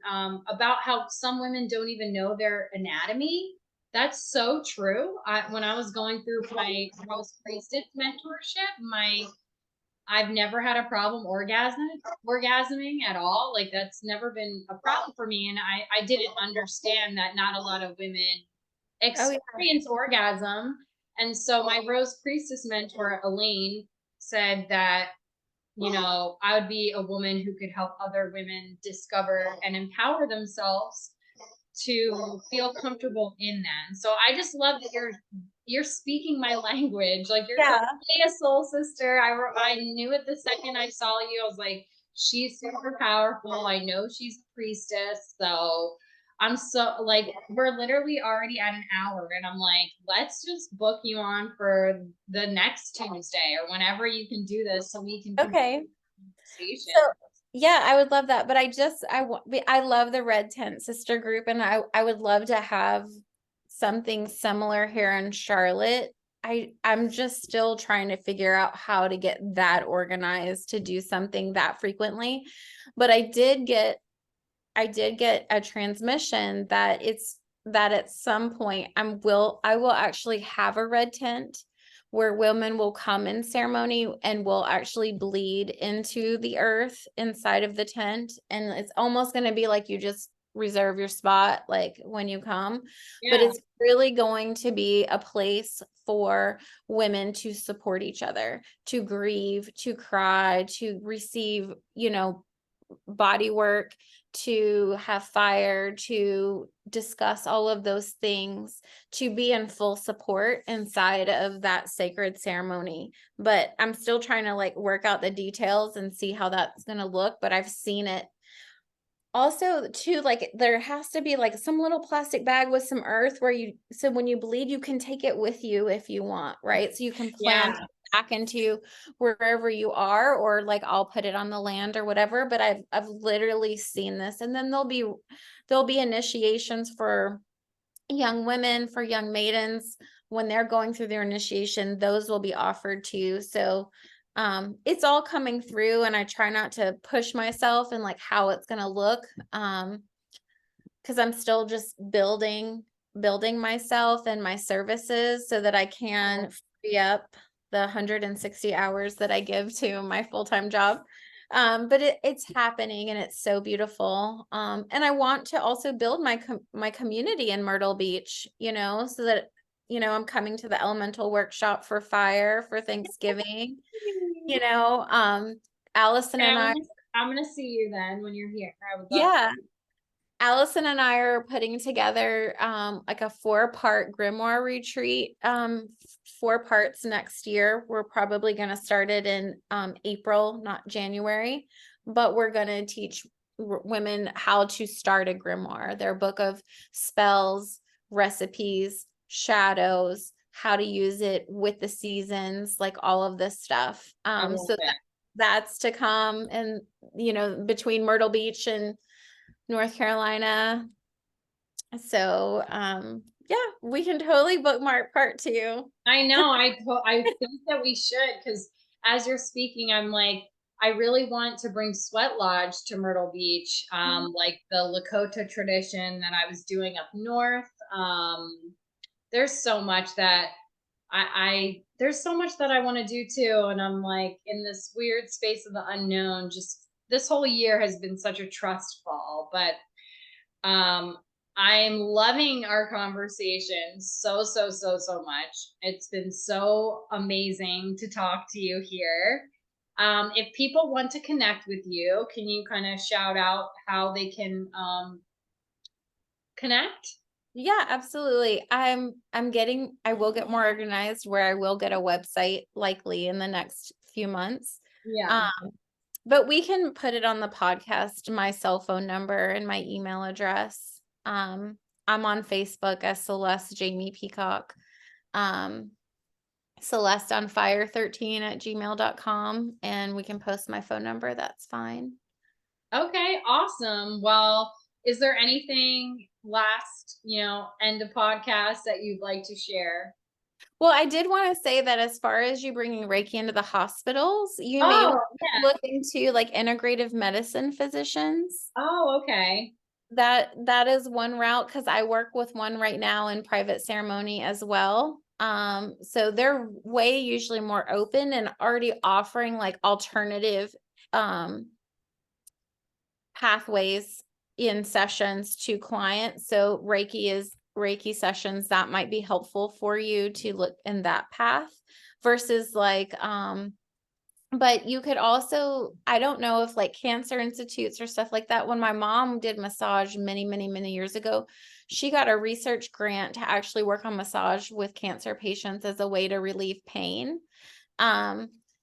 about how some women don't even know their anatomy. That's so true. When I was going through my Rose Priestess mentorship, I've never had a problem orgasming at all. Like, that's never been a problem for me. And I didn't understand that not a lot of women Oh, yeah. experience orgasm. And so my Rose Priestess mentor, Elaine, said that, I would be a woman who could help other women discover and empower themselves to feel comfortable in that. And so I just love that you're speaking my language. Like, you're Yeah. totally a soul sister. I knew it the second I saw you. I was like, she's super powerful. I know she's a priestess. So I'm so, like, we're literally already at an hour, and I'm like, let's just book you on for the next Tuesday or whenever you can do this so we can Okay. conversation. So yeah, I would love that. But I love the Red Tent Sister group, and I would love to have something similar here in Charlotte. I'm just still trying to figure out how to get that organized to do something that frequently. But I did get a transmission that at some point I will actually have a red tent where women will come in ceremony and will actually bleed into the earth inside of the tent. And it's almost going to be like you just reserve your spot, like when you come, but Yeah. it's really going to be a place for women to support each other, to grieve, to cry, to receive, body work, to have fire, to discuss all of those things, to be in full support inside of that sacred ceremony. But I'm still trying to like work out the details and see how that's going to look, but I've seen it. Also, too, like there has to be like some little plastic bag with some earth so when you bleed, you can take it with you if you want, right? So you can plant it back into wherever you are, or like I'll put it on the land or whatever. But I've literally seen this. And then there'll be initiations for young women, for young maidens when they're going through their initiation. Those will be offered too. So it's all coming through, and I try not to push myself and like how it's going to look, because I'm still just building myself and my services so that I can free up the 160 hours that I give to my full-time job. But it's happening, and it's so beautiful. And I want to also build my community in Myrtle Beach, so that I'm coming to the elemental workshop for fire for Thanksgiving. Allison and I'm gonna see you then when you're here. I would love yeah, Allison and I are putting together like a 4-part grimoire retreat, 4 parts next year. We're probably going to start it in April, not January, but we're going to teach women how to start a grimoire, their book of spells, recipes, shadows, how to use it with the seasons, like all of this stuff. So that's to come, and between Myrtle Beach and North Carolina. So yeah, we can totally bookmark part 2. I know. I think that we should, because as you're speaking, I'm like, I really want to bring Sweat Lodge to Myrtle Beach, like the Lakota tradition that I was doing up north. There's so much that there's so much that I want to do too. And I'm like in this weird space of the unknown. Just this whole year has been such a trust fall, but I'm loving our conversation so much. It's been so amazing to talk to you here. If people want to connect with you, can you kind of shout out how they can connect? Yeah, absolutely. I will get more organized where I will get a website likely in the next few months. Yeah. But we can put it on the podcast, my cell phone number and my email address. I'm on Facebook as Celeste Jamie Peacock. Celeste on fire 13@gmail.com, and we can post my phone number. That's fine. Okay, awesome. Well, is there anything last, end of podcast that you'd like to share? Well, I did want to say that as far as you bringing Reiki into the hospitals, you may look into like integrative medicine physicians. Oh, okay. That is one route, because I work with one right now in private ceremony as well. So they're way usually more open and already offering like alternative pathways in sessions to clients. So Reiki sessions that might be helpful for you to look in that path versus like but you could also, I don't know if like cancer institutes or stuff like that. When my mom did massage many years ago, she got a research grant to actually work on massage with cancer patients as a way to relieve pain.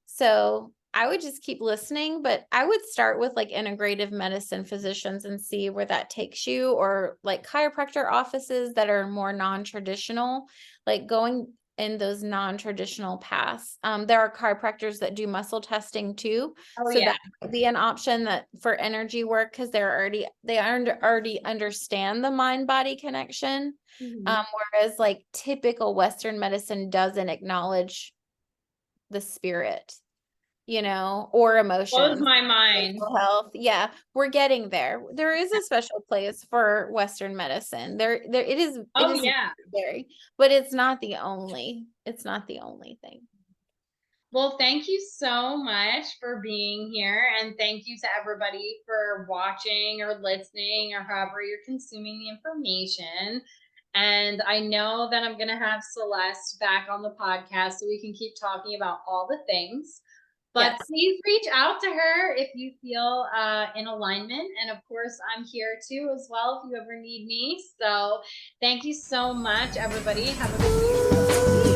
So I would just keep listening, but I would start with like integrative medicine physicians and see where that takes you, or like chiropractor offices that are more non-traditional, like going in those non-traditional paths. There are chiropractors that do muscle testing too. Oh, so yeah. that would be an option that for energy work, because they already understand the mind-body connection. Whereas like typical Western medicine doesn't acknowledge the spirit, or emotions. Blows my mind. Mental health. Yeah, we're getting there. There is a special place for Western medicine. It is Yeah. necessary, but it's not the only thing. Well, thank you so much for being here. And thank you to everybody for watching or listening or however you're consuming the information. And I know that I'm going to have Celeste back on the podcast so we can keep talking about all the things. But please reach out to her if you feel in alignment. And of course, I'm here too as well if you ever need me. So thank you so much, everybody. Have a good week.